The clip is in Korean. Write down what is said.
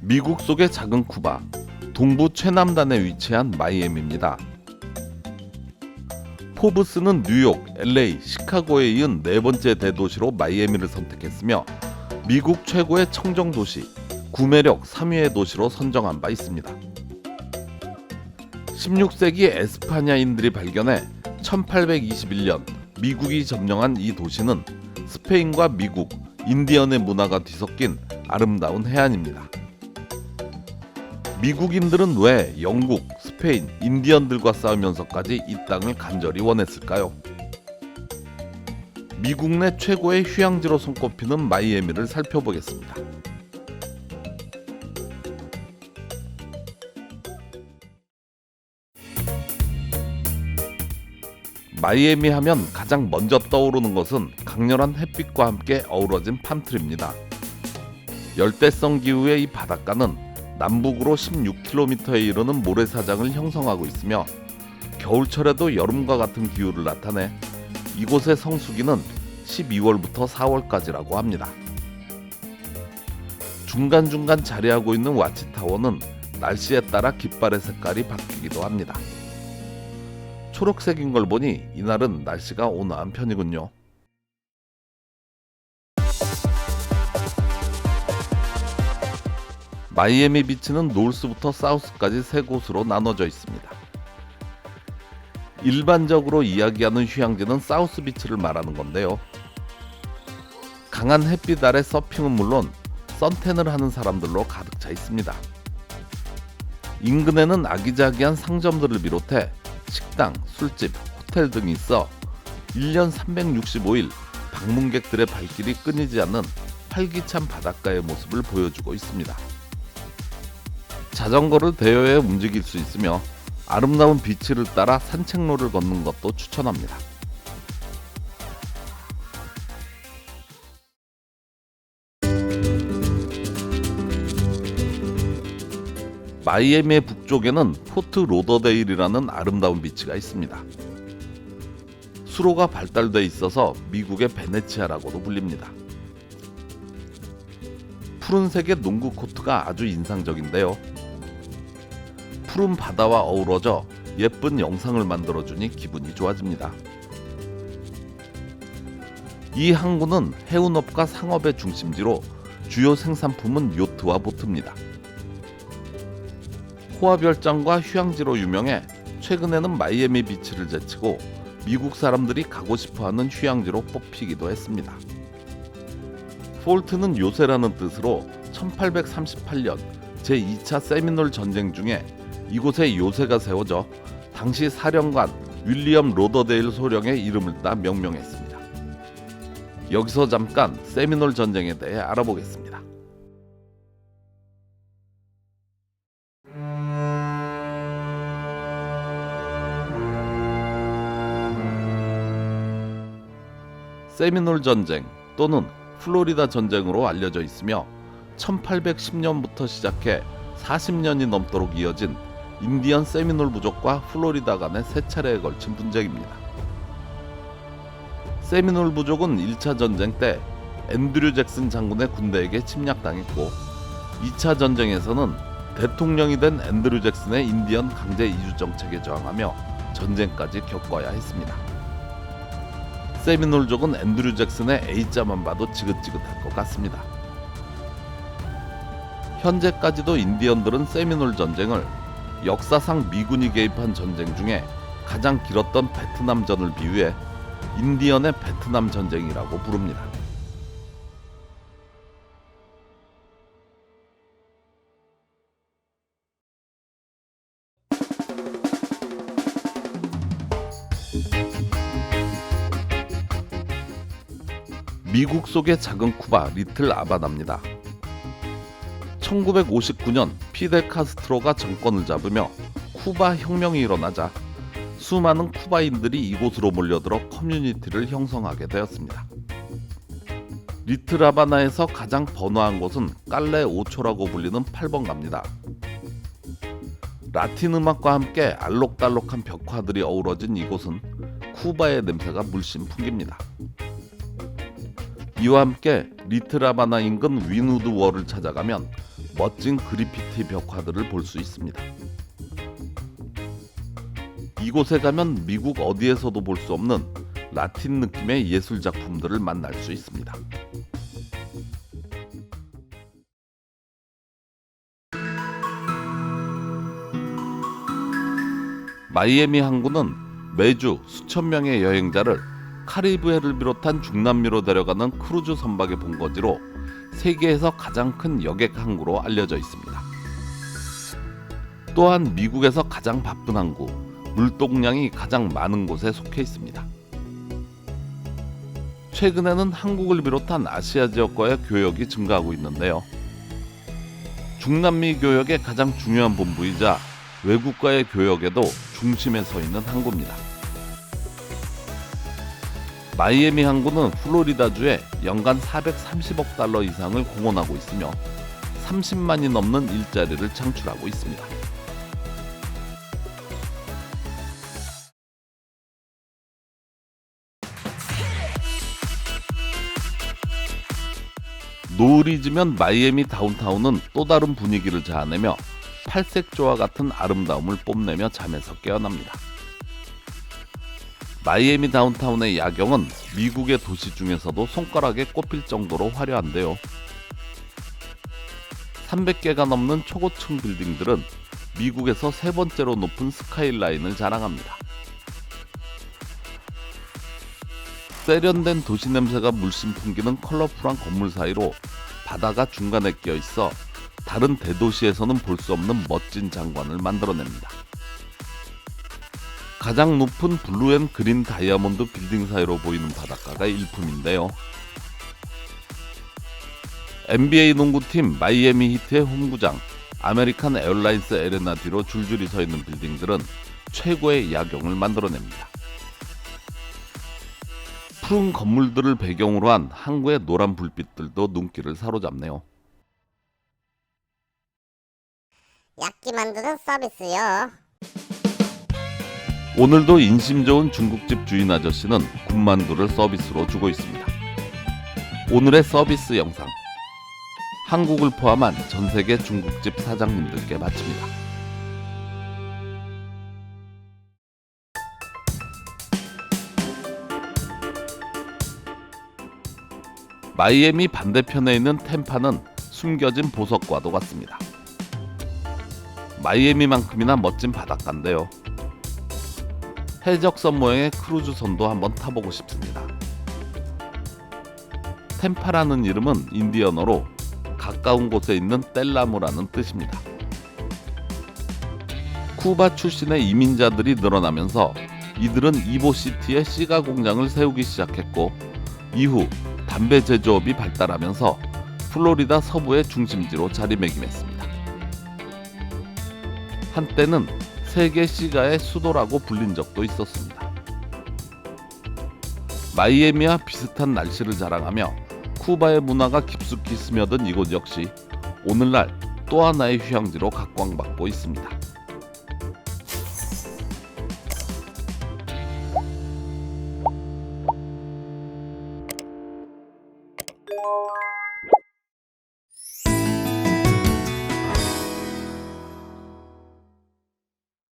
미국 속의 작은 쿠바, 동부 최남단에 위치한 마이애미입니다. 포브스는 뉴욕, LA, 시카고에 이은 네 번째 대도시로 마이애미를 선택했으며 미국 최고의 청정도시, 구매력 3위의 도시로 선정한 바 있습니다. 16세기 에스파냐인들이 발견해 1821년 미국이 점령한 이 도시는 스페인과 미국, 인디언의 문화가 뒤섞인 아름다운 해안입니다. 미국인들은 왜 영국, 스페인, 인디언들과 싸우면서까지 이 땅을 간절히 원했을까요? 미국 내 최고의 휴양지로 손꼽히는 마이애미를 살펴보겠습니다. 마이애미 하면 가장 먼저 떠오르는 것은 강렬한 햇빛과 함께 어우러진 팜트리입니다. 열대성 기후의 이 바닷가는 남북으로 16km에 이르는 모래사장을 형성하고 있으며 겨울철에도 여름과 같은 기후를 나타내 이곳의 성수기는 12월부터 4월까지라고 합니다. 중간중간 자리하고 있는 와치타워는 날씨에 따라 깃발의 색깔이 바뀌기도 합니다. 초록색인 걸 보니 이날은 날씨가 온화한 편이군요. 마이애미 비치는 노스부터 사우스까지 세 곳으로 나눠져 있습니다. 일반적으로 이야기하는 휴양지는 사우스 비치를 말하는 건데요. 강한 햇빛 아래 서핑은 물론 선탠을 하는 사람들로 가득 차 있습니다. 인근에는 아기자기한 상점들을 비롯해 식당, 술집, 호텔 등이 있어 1년 365일 방문객들의 발길이 끊이지 않는 활기찬 바닷가의 모습을 보여주고 있습니다. 자전거를 대여해 움직일 수 있으며 아름다운 비치를 따라 산책로를 걷는 것도 추천합니다. 마이애미의 북쪽에는 포트 로더데일이라는 아름다운 비치가 있습니다. 수로가 발달돼 있어서 미국의 베네치아라고도 불립니다. 푸른색의 농구 코트가 아주 인상적인데요. 푸른 바다와 어우러져 예쁜 영상을 만들어주니 기분이 좋아집니다. 이 항구는 해운업과 상업의 중심지로 주요 생산품은 요트와 보트입니다. 호화별장과 휴양지로 유명해 최근에는 마이애미 비치를 제치고 미국 사람들이 가고 싶어하는 휴양지로 뽑히기도 했습니다. 폴트는 요새라는 뜻으로 1838년 제2차 세미놀 전쟁 중에 이곳에 요새가 세워져 당시 사령관 윌리엄 로더데일 소령의 이름을 따 명명했습니다. 여기서 잠깐 세미놀 전쟁에 대해 알아보겠습니다. 세미놀 전쟁 또는 플로리다 전쟁으로 알려져 있으며 1810년부터 시작해 40년이 넘도록 이어진 인디언 세미놀 부족과 플로리다 간의 세 차례에 걸친 분쟁입니다. 세미놀 부족은 1차 전쟁 때 앤드류 잭슨 장군의 군대에게 침략당했고 2차 전쟁에서는 대통령이 된 앤드류 잭슨의 인디언 강제 이주 정책에 저항하며 전쟁까지 겪어야 했습니다. 세미놀족은 앤드류 잭슨의 A자만 봐도 지긋지긋할 것 같습니다. 현재까지도 인디언들은 세미놀 전쟁을 역사상 미군이 개입한 전쟁 중에 가장 길었던 베트남전을 비유해 인디언의 베트남 전쟁이라고 부릅니다. 미국 속의 작은 쿠바 리틀 아바나입니다. 1959년 피델 카스트로가 정권을 잡으며 쿠바 혁명이 일어나자 수많은 쿠바인들이 이곳으로 몰려들어 커뮤니티를 형성하게 되었습니다. 리틀 아바나에서 가장 번화한 곳은 깔레 오초라고 불리는 8번가입니다. 라틴 음악과 함께 알록달록한 벽화들이 어우러진 이곳은 쿠바의 냄새가 물씬 풍깁니다. 이와 함께 리틀 하바나 인근 윈우드 월을 찾아가면 멋진 그래피티 벽화들을 볼 수 있습니다. 이곳에 가면 미국 어디에서도 볼 수 없는 라틴 느낌의 예술 작품들을 만날 수 있습니다. 마이애미 항구는 매주 수천 명의 여행자를 카리브해를 비롯한 중남미로 데려가는 크루즈 선박의 본거지로 세계에서 가장 큰 여객 항구로 알려져 있습니다. 또한 미국에서 가장 바쁜 항구, 물동량이 가장 많은 곳에 속해 있습니다. 최근에는 한국을 비롯한 아시아 지역과의 교역이 증가하고 있는데요. 중남미 교역의 가장 중요한 본부이자 외국과의 교역에도 중심에 서 있는 항구입니다. 마이애미 항구는 플로리다주에 연간 430억 달러 이상을 공헌하고 있으며 30만이 넘는 일자리를 창출하고 있습니다. 노을이 지면 마이애미 다운타운은 또 다른 분위기를 자아내며 팔색조와 같은 아름다움을 뽐내며 잠에서 깨어납니다. 마이애미 다운타운의 야경은 미국의 도시 중에서도 손가락에 꼽힐 정도로 화려한데요. 300개가 넘는 초고층 빌딩들은 미국에서 세 번째로 높은 스카이라인을 자랑합니다. 세련된 도시 냄새가 물씬 풍기는 컬러풀한 건물 사이로 바다가 중간에 끼어 있어 다른 대도시에서는 볼 수 없는 멋진 장관을 만들어냅니다. 가장 높은 블루 앤 그린 다이아몬드 빌딩 사이로 보이는 바닷가가 일품인데요. NBA 농구팀 마이애미 히트의 홈구장 아메리칸 에어라인스 에레나 뒤로 줄줄이 서 있는 빌딩들은 최고의 야경을 만들어냅니다. 푸른 건물들을 배경으로 한 항구의 노란 불빛들도 눈길을 사로잡네요. 약기 만드는 서비스요. 오늘도 인심 좋은 중국집 주인 아저씨는 군만두를 서비스로 주고 있습니다. 오늘의 서비스 영상, 한국을 포함한 전 세계 중국집 사장님들께 바칩니다. 마이애미 반대편에 있는 템파는 숨겨진 보석과도 같습니다. 마이애미만큼이나 멋진 바닷가인데요. 해적선 모양의 크루즈선도 한번 타보고 싶습니다. 템파라는 이름은 인디언어로 가까운 곳에 있는 뗄나무라는 뜻입니다. 쿠바 출신의 이민자들이 늘어나면서 이들은 이보시티에 시가 공장을 세우기 시작했고 이후 담배 제조업이 발달하면서 플로리다 서부의 중심지로 자리매김했습니다. 한때는 세계 시가의 수도라고 불린 적도 있었습니다. 마이애미와 비슷한 날씨를 자랑하며 쿠바의 문화가 깊숙이 스며든 이곳 역시 오늘날 또 하나의 휴양지로 각광받고 있습니다.